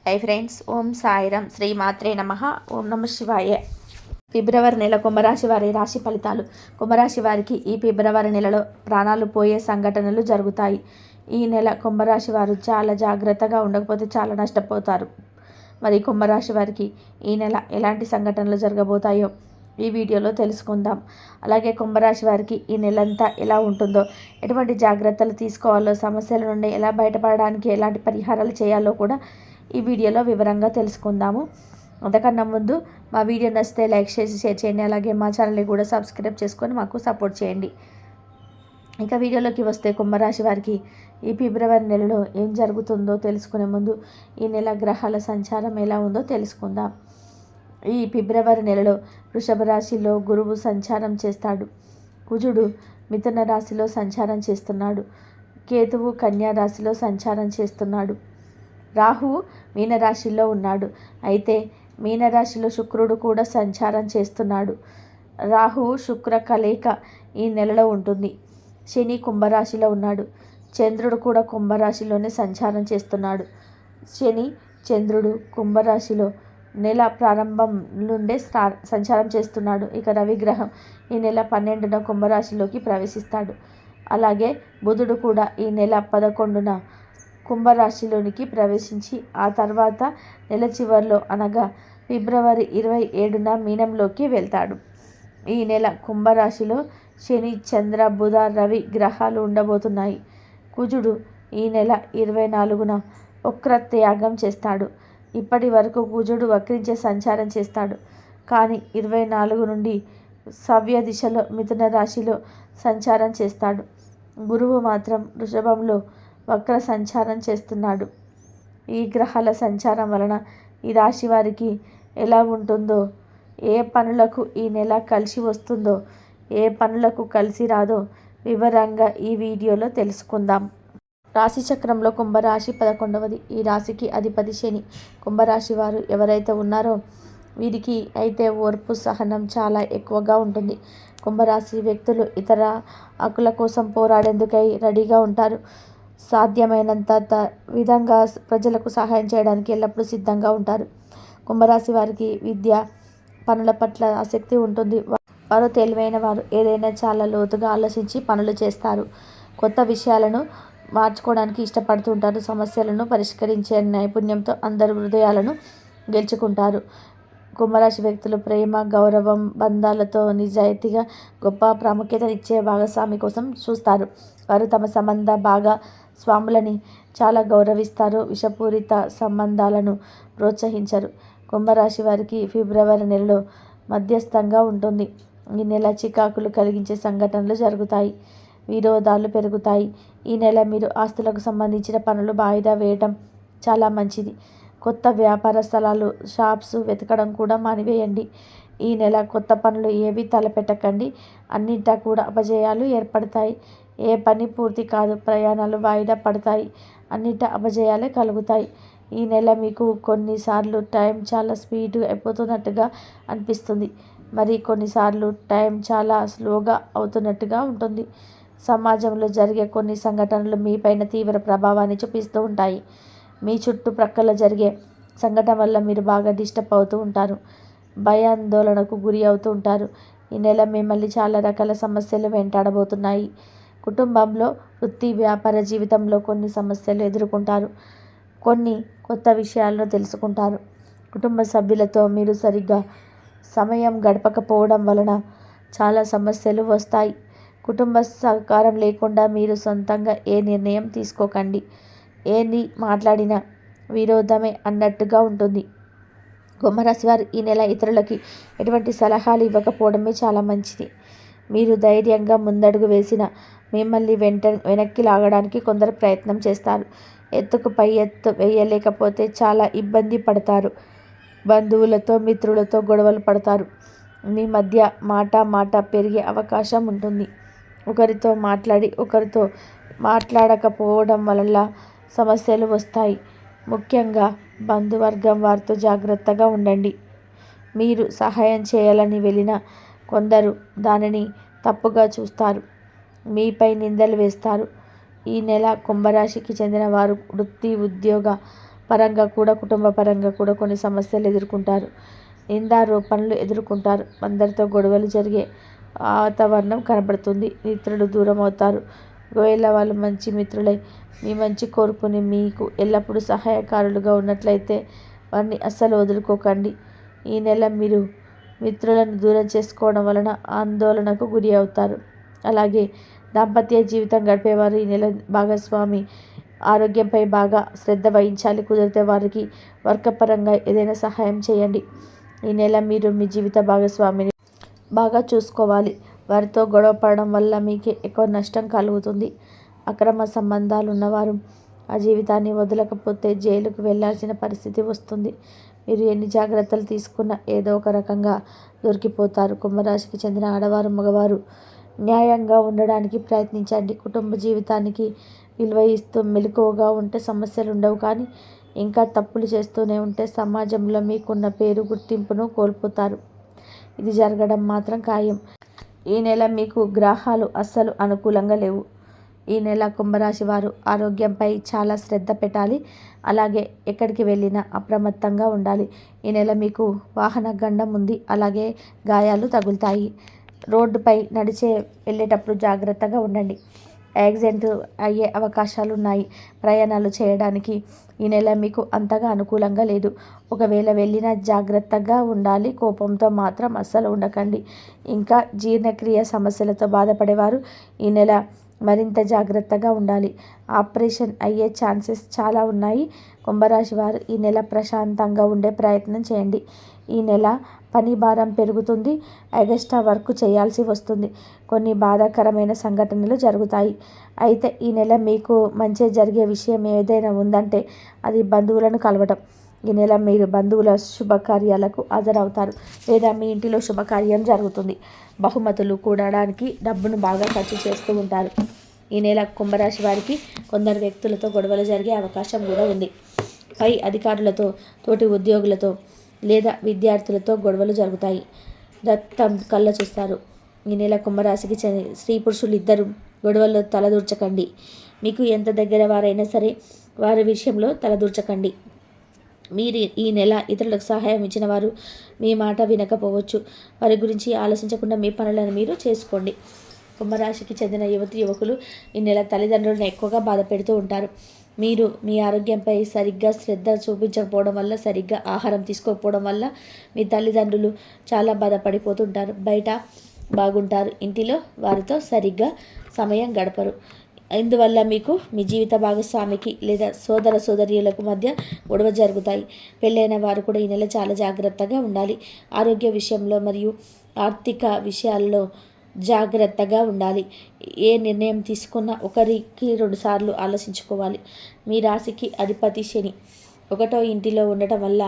Hi friends, ఓం సాయిరం, శ్రీమాత్రే నమః. ఓం నమ శివాయ. ఫిబ్రవరి నెల కుంభరాశి వారి రాశి ఫలితాలు. కుంభరాశి వారికి ఈ ఫిబ్రవరి నెలలో ప్రాణాలు పోయే సంఘటనలు జరుగుతాయి. ఈ నెల కుంభరాశి వారు చాలా జాగ్రత్తగా ఉండకపోతే చాలా నష్టపోతారు. మరి కుంభరాశి వారికి ఈ నెల ఎలాంటి సంఘటనలు జరగబోతాయో ఈ వీడియోలో తెలుసుకుందాం. అలాగే కుంభరాశి వారికి ఈ నెలంతా ఎలా ఉంటుందో, ఎటువంటి జాగ్రత్తలు తీసుకోవాలో, సమస్యల నుండి ఎలా బయటపడడానికి ఎలాంటి పరిహారాలు చేయాలో కూడా ఈ వీడియోలో వివరంగా తెలుసుకుందాము. అంతకన్నా ముందు మా వీడియో నచ్చితే లైక్ చేసి షేర్ చేయండి. అలాగే మా ఛానల్ని కూడా సబ్స్క్రైబ్ చేసుకొని మాకు సపోర్ట్ చేయండి. ఇక వీడియోలోకి వస్తే, కుంభరాశి వారికి ఈ ఫిబ్రవరి నెలలో ఏం జరుగుతుందో తెలుసుకునే ముందు ఈ నెల గ్రహాల సంచారం ఎలా ఉందో తెలుసుకుందాం. ఈ ఫిబ్రవరి నెలలో వృషభ రాశిలో గురువు సంచారం చేస్తాడు. కుజుడు మిథున రాశిలో సంచారం చేస్తున్నాడు. కేతువు కన్యా రాశిలో సంచారం చేస్తున్నాడు. రాహువు మీనరాశిలో ఉన్నాడు. అయితే మీనరాశిలో శుక్రుడు కూడా సంచారం చేస్తున్నాడు. రాహువు శుక్ర కలయిక ఈ నెలలో ఉంటుంది. శని కుంభరాశిలో ఉన్నాడు. చంద్రుడు కూడా కుంభరాశిలోనే సంచారం చేస్తున్నాడు. శని చంద్రుడు కుంభరాశిలో నెల ప్రారంభం నుండే సంచారం చేస్తున్నాడు. ఇక రవిగ్రహం ఈ నెల 12న కుంభరాశిలోకి ప్రవేశిస్తాడు. అలాగే బుధుడు కూడా ఈ నెల 11న కుంభరాశిలోనికి ప్రవేశించి ఆ తర్వాత నెల చివరిలో అనగా ఫిబ్రవరి 27న మీనంలోకి వెళ్తాడు. ఈ నెల కుంభరాశిలో శని, చంద్ర, బుధ, రవి గ్రహాలు ఉండబోతున్నాయి. కుజుడు ఈ నెల 24న వక్రత్యాగం చేస్తాడు. ఇప్పటి వరకు కుజుడు వక్రించే సంచారం చేస్తాడు. కానీ 24 నుండి సవ్య దిశలో మిథున రాశిలో సంచారం చేస్తాడు. గురువు మాత్రం వృషభంలో వక్ర సంచారం చేస్తున్నాడు. ఈ గ్రహాల సంచారం వలన ఈ రాశి వారికి ఎలా ఉంటుందో, ఏ పనులకు ఈ నెల కలిసి వస్తుందో, ఏ పనులకు కలిసి రాదో వివరంగా ఈ వీడియోలో తెలుసుకుందాం. రాశి చక్రంలో కుంభరాశి 11వది. ఈ రాశికి అధిపతి శని. కుంభరాశి వారు ఎవరైతే ఉన్నారో వీరికి అయితే ఓర్పు, సహనం చాలా ఎక్కువగా ఉంటుంది. కుంభరాశి వ్యక్తులు ఇతర హక్కుల కోసం పోరాడేందుకై రెడీగా ఉంటారు. సాధ్యమైనంత విధంగా ప్రజలకు సహాయం చేయడానికి ఎల్లప్పుడూ సిద్ధంగా ఉంటారు. కుంభరాశి వారికి విద్య, పనుల పట్ల ఆసక్తి ఉంటుంది. వారు తెలివైన వారు. ఏదైనా చాలా లోతుగా ఆలోచించి పనులు చేస్తారు. కొత్త విషయాలను మార్చుకోవడానికి ఇష్టపడుతూ ఉంటారు. సమస్యలను పరిష్కరించే నైపుణ్యంతో అందరి హృదయాలను గెలుచుకుంటారు. కుంభరాశి వ్యక్తులు ప్రేమ, గౌరవం, బంధాలతో నిజాయితీగా గొప్ప ప్రాముఖ్యతనిచ్చే భాగస్వామి కోసం చూస్తారు. వారు తమ సంబంధ భాగస్వాములని చాలా గౌరవిస్తారు. విషపూరిత సంబంధాలను ప్రోత్సహించరు. కుంభరాశి వారికి ఫిబ్రవరి నెలలో మధ్యస్థంగా ఉంటుంది. ఈ నెల చికాకులు కలిగించే సంఘటనలు జరుగుతాయి. విరోధాలు పెరుగుతాయి. ఈ నెల మీరు ఆస్తులకు సంబంధించిన పనులు వాయిదా వేయటం చాలా మంచిది. కొత్త వ్యాపార స్థలాలు, షాప్స్ వెతకడం కూడా మానివేయండి. ఈ నెల కొత్త పనులు ఏవి తలపెట్టకండి. అన్నింటా కూడా అపజయాలు ఏర్పడతాయి. ఏ పని పూర్తి కాదు. ప్రయాణాలు వాయిదా పడతాయి. అన్నింటా అపజయాలే కలుగుతాయి. ఈ నెల మీకు కొన్నిసార్లు టైం చాలా స్పీడ్ అయిపోతున్నట్టుగా అనిపిస్తుంది. మరి కొన్నిసార్లు టైం చాలా స్లోగా అవుతున్నట్టుగా ఉంటుంది. సమాజంలో జరిగే కొన్ని సంఘటనలు మీపైన తీవ్ర ప్రభావాన్ని చూపిస్తూ ఉంటాయి. మీ చుట్టుప్రక్కల జరిగే సంఘటన వల్ల మీరు బాగా డిస్టర్బ్ అవుతూ ఉంటారు. భయాందోళనకు గురి అవుతూ ఉంటారు. ఈ నెల మిమ్మల్ని చాలా రకాల సమస్యలు వెంటాడబోతున్నాయి. కుటుంబంలో, వృత్తి, వ్యాపార జీవితంలో కొన్ని సమస్యలు ఎదుర్కొంటారు. కొన్ని కొత్త విషయాలను తెలుసుకుంటారు. కుటుంబ సభ్యులతో మీరు సరిగ్గా సమయం గడపకపోవడం వలన చాలా సమస్యలు వస్తాయి. కుటుంబ సహకారం లేకుండా మీరు సొంతంగా ఏ నిర్ణయం తీసుకోకండి. ఏది మాట్లాడినా విరోధమే అన్నట్టుగా ఉంటుంది. కుంభరాశి వారు ఈ నెల ఇతరులకి ఎటువంటి సలహాలు ఇవ్వకపోవడమే చాలా మంచిది. మీరు ధైర్యంగా ముందడుగు వేసిన మిమ్మల్ని వెనక్కి లాగడానికి కొందరు ప్రయత్నం చేస్తారు. ఎత్తుకు పై ఎత్తు వేయలేకపోతే చాలా ఇబ్బంది పడతారు. బంధువులతో, మిత్రులతో గొడవలు పడతారు. మీ మధ్య మాట పెరిగే అవకాశం ఉంటుంది. ఒకరితో మాట్లాడి ఒకరితో మాట్లాడకపోవడం వల్ల సమస్యలు వస్తాయి. ముఖ్యంగా బంధువర్గం వారితో జాగ్రత్తగా ఉండండి. మీరు సహాయం చేయాలని వెళ్ళిన కొందరు దానిని తప్పుగా చూస్తారు. మీపై నిందలు వేస్తారు. ఈ నెల కుంభరాశికి చెందిన వారు వృత్తి, ఉద్యోగ పరంగా కూడా కుటుంబ పరంగా కూడా కొన్ని సమస్యలు ఎదుర్కొంటారు. నిందారోపణలు ఎదుర్కొంటారు. అందరితో గొడవలు జరిగే వాతావరణం కనబడుతుంది. మిత్రులు దూరం అవుతారు. ఒకవేళ వాళ్ళు మంచి మిత్రులై మీ మంచి కోరుకుని మీకు ఎల్లప్పుడూ సహాయకారులుగా ఉన్నట్లయితే వారిని అస్సలు వదులుకోకండి. ఈ నెల మీరు మిత్రులను దూరం చేసుకోవడం వలన ఆందోళనకు గురి అవుతారు. అలాగే దాంపత్య జీవితం గడిపేవారు ఈ నెల భాగస్వామి ఆరోగ్యంపై బాగా శ్రద్ధ వహించాలి. కుదిరితే వారికి వర్గపరంగా ఏదైనా సహాయం చేయండి. ఈ నెల మీరు మీ జీవిత భాగస్వామిని బాగా చూసుకోవాలి. వారితో గొడవ పడడం వల్ల మీకు ఎక్కువ నష్టం కలుగుతుంది. అక్రమ సంబంధాలు ఉన్నవారు ఆ జీవితాన్ని వదలకపోతే జైలుకు వెళ్లాల్సిన పరిస్థితి వస్తుంది. మీరు ఎన్ని జాగ్రత్తలు తీసుకున్నా ఏదో ఒక రకంగా దొరికిపోతారు. కుంభరాశికి చెందిన ఆడవారు మగవారు న్యాయంగా ఉండడానికి ప్రయత్నించండి. కుటుంబ జీవితానికి విలువ ఇస్తూ మెలకువగా ఉంటే సమస్యలు ఉండవు. కానీ ఇంకా తప్పులు చేస్తూనే ఉంటే సమాజంలో మీకున్న పేరు గుర్తింపును కోల్పోతారు. ఇది జరగడం మాత్రం ఖాయం. ఈ నెల మీకు గ్రహాలు అస్సలు అనుకూలంగా లేవు. ఈ నెల కుంభరాశి వారు ఆరోగ్యంపై చాలా శ్రద్ధ పెట్టాలి. అలాగే ఎక్కడికి వెళ్ళినా అప్రమత్తంగా ఉండాలి. ఈ నెల మీకు వాహన గండం ఉంది. అలాగే గాయాలు తగులుతాయి. రోడ్డుపై వెళ్ళేటప్పుడు జాగ్రత్తగా ఉండండి. యాక్సిడెంట్ అయ్యే అవకాశాలు ఉన్నాయి. ప్రయాణాలు చేయడానికి ఈ నెల మీకు అంతగా అనుకూలంగా లేదు. ఒకవేళ వెళ్ళినా జాగ్రత్తగా ఉండాలి. కోపంతో మాత్రం అస్సలు ఉండకండి. ఇంకా జీర్ణక్రియ సమస్యలతో బాధపడేవారు ఈ నెల మరింత జాగ్రత్తగా ఉండాలి. ఆపరేషన్ అయ్యే ఛాన్సెస్ చాలా ఉన్నాయి. కుంభరాశి వారు ఈ నెల ప్రశాంతంగా ఉండే ప్రయత్నం చేయండి. ఈ నెల పని భారం పెరుగుతుంది. ఎగస్ట్రా వర్క్ చేయాల్సి వస్తుంది. కొన్ని బాధాకరమైన సంఘటనలు జరుగుతాయి. అయితే ఈ నెల మీకు మంచి జరిగే విషయం ఏదైనా ఉందంటే అది బంధువులను కలవటం. ఈ నెల మీరు బంధువుల శుభకార్యాలకు హాజరవుతారు లేదా మీ ఇంటిలో శుభకార్యం జరుగుతుంది. బహుమతులు కూడడానికి డబ్బును బాగా ఖర్చు చేస్తూ ఉంటారు. ఈ నెల కుంభరాశి వారికి కొందరు వ్యక్తులతో గొడవలు జరిగే అవకాశం కూడా ఉంది. పై అధికారులతో, తోటి ఉద్యోగులతో లేదా విద్యార్థులతో గొడవలు జరుగుతాయి. రక్తం కళ్ళ చూస్తారు. ఈ నెల కుంభరాశికి స్త్రీ పురుషులు ఇద్దరు గొడవల్లో తలదూర్చకండి. మీకు ఎంత దగ్గర వారైనా సరే వారి విషయంలో తలదూర్చకండి. మీరు ఈ నెల ఇతరులకు సహాయం ఇచ్చిన వారు మీ మాట వినకపోవచ్చు. వారి గురించి ఆలోచించకుండా మీ పనులను మీరు చేసుకోండి. కుంభరాశికి చెందిన యువకులు ఈ నెల తల్లిదండ్రులను ఎక్కువగా బాధ పెడుతూ ఉంటారు. మీరు మీ ఆరోగ్యంపై సరిగ్గా శ్రద్ధ చూపించకపోవడం వల్ల, సరిగ్గా ఆహారం తీసుకోకపోవడం వల్ల మీ తల్లిదండ్రులు చాలా బాధపడిపోతుంటారు. బయట బాగుంటారు, ఇంటిలో వారితో సరిగ్గా సమయం గడపరు. ఇందువల్ల మీకు మీ జీవిత భాగస్వామికి లేదా సోదర సోదరీలకు మధ్య గొడవ జరుగుతాయి. పెళ్ళైన వారు కూడా ఈ నెల చాలా జాగ్రత్తగా ఉండాలి. ఆరోగ్య విషయంలో మరియు ఆర్థిక విషయాల్లో జాగ్రత్తగా ఉండాలి. ఏ నిర్ణయం తీసుకున్నా ఒకరికి 2 సార్లు ఆలోచించుకోవాలి. మీ రాశికి అధిపతి శని 1వ ఇంటిలో ఉండటం వల్ల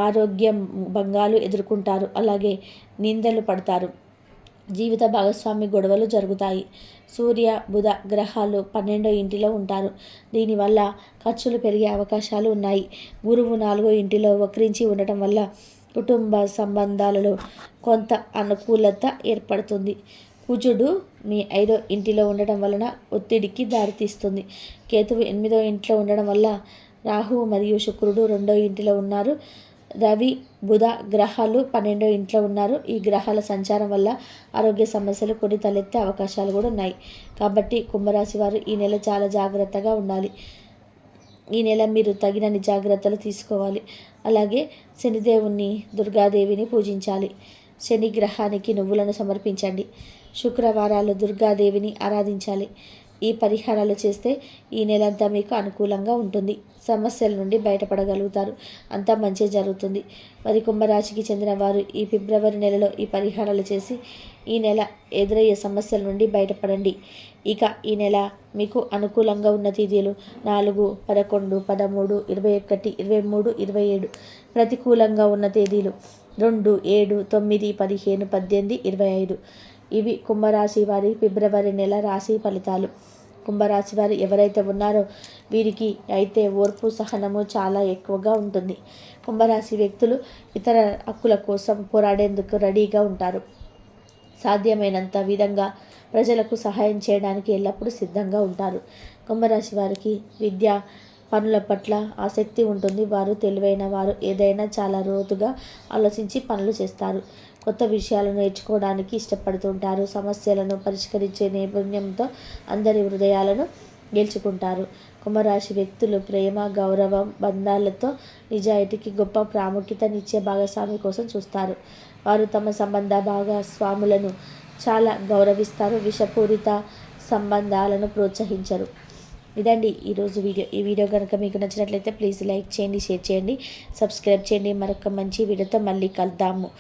ఆరోగ్యం భంగాలు ఎదుర్కొంటారు. అలాగే నిందలు పడతారు. జీవిత భాగస్వామి గొడవలు జరుగుతాయి. సూర్య బుధ గ్రహాలు 12వ ఇంటిలో ఉంటారు. దీనివల్ల ఖర్చులు పెరిగే అవకాశాలు ఉన్నాయి. గురువు 4వ ఇంటిలో వక్రించి ఉండటం వల్ల కుటుంబ సంబంధాలలో కొంత అనుకూలత ఏర్పడుతుంది. కుజుడు మీ 5వ ఇంటిలో ఉండటం వలన ఒత్తిడికి దారితీస్తుంది. కేతువు 8వ ఇంట్లో ఉండడం వల్ల రాహువు మరియు శుక్రుడు 2వ ఇంటిలో ఉన్నారు. రవి బుధ గ్రహాలు 12వ ఇంట్లో ఉన్నారు. ఈ గ్రహాల సంచారం వల్ల ఆరోగ్య సమస్యలు కొన్ని తలెత్తే అవకాశాలు కూడా ఉన్నాయి. కాబట్టి కుంభరాశి వారు ఈ నెల చాలా జాగ్రత్తగా ఉండాలి. ఈ నెల మీరు తగినన్ని జాగ్రత్తలు తీసుకోవాలి. అలాగే శనిదేవుణ్ణి, దుర్గాదేవిని పూజించాలి. శని గ్రహానికి నువ్వులను సమర్పించండి. శుక్రవారాలు దుర్గాదేవిని ఆరాధించాలి. ఈ పరిహారాలు చేస్తే ఈ నెలంతా మీకు అనుకూలంగా ఉంటుంది. సమస్యల నుండి బయటపడగలుగుతారు. అంతా మంచి జరుగుతుంది. మరి కుంభరాశికి చెందిన వారు ఈ ఫిబ్రవరి నెలలో ఈ పరిహారాలు చేసి ఈ నెల ఎదురయ్యే సమస్యల నుండి బయటపడండి. ఇక ఈ నెల మీకు అనుకూలంగా ఉన్న తేదీలు 4, 11, 13, 21, 23, 27. ప్రతికూలంగా ఉన్న తేదీలు 2, 7, 9, 15, 18, 25. ఇవి కుంభరాశి వారి ఫిబ్రవరి నెల రాశి ఫలితాలు. కుంభరాశి వారు ఎవరైతే ఉన్నారో వీరికి అయితే ఓర్పు సహనము చాలా ఎక్కువగా ఉంటుంది. కుంభరాశి వ్యక్తులు ఇతర హక్కుల కోసం పోరాడేందుకు రెడీగా ఉంటారు. సాధ్యమైనంత విధంగా ప్రజలకు సహాయం చేయడానికి ఎల్లప్పుడూ సిద్ధంగా ఉంటారు. కుంభరాశి వారికి విద్య, పనుల పట్ల ఆసక్తి ఉంటుంది. వారు తెలివైన వారు. ఏదైనా చాలా లోతుగా ఆలోచించి పనులు చేస్తారు. కొత్త విషయాలు నేర్చుకోవడానికి ఇష్టపడుతుంటారు. సమస్యలను పరిష్కరించే నైపుణ్యంతో అందరి హృదయాలను గెలుచుకుంటారు. కుంభరాశి వ్యక్తులు ప్రేమ, గౌరవం, బంధాలతో నిజాయితీకి గొప్ప ప్రాముఖ్యతనిచ్చే భాగస్వామి కోసం చూస్తారు. వారు తమ సంబంధ భాగస్వాములను చాలా గౌరవిస్తారు. విషపూరిత సంబంధాలను ప్రోత్సహించరు. ఇదండి ఈరోజు వీడియో. ఈ వీడియో కనుక మీకు నచ్చినట్లయితే ప్లీజ్ లైక్ చేయండి, షేర్ చేయండి, సబ్స్క్రైబ్ చేయండి. మరొక మంచి వీడియోతో మళ్ళీ కలుద్దాము.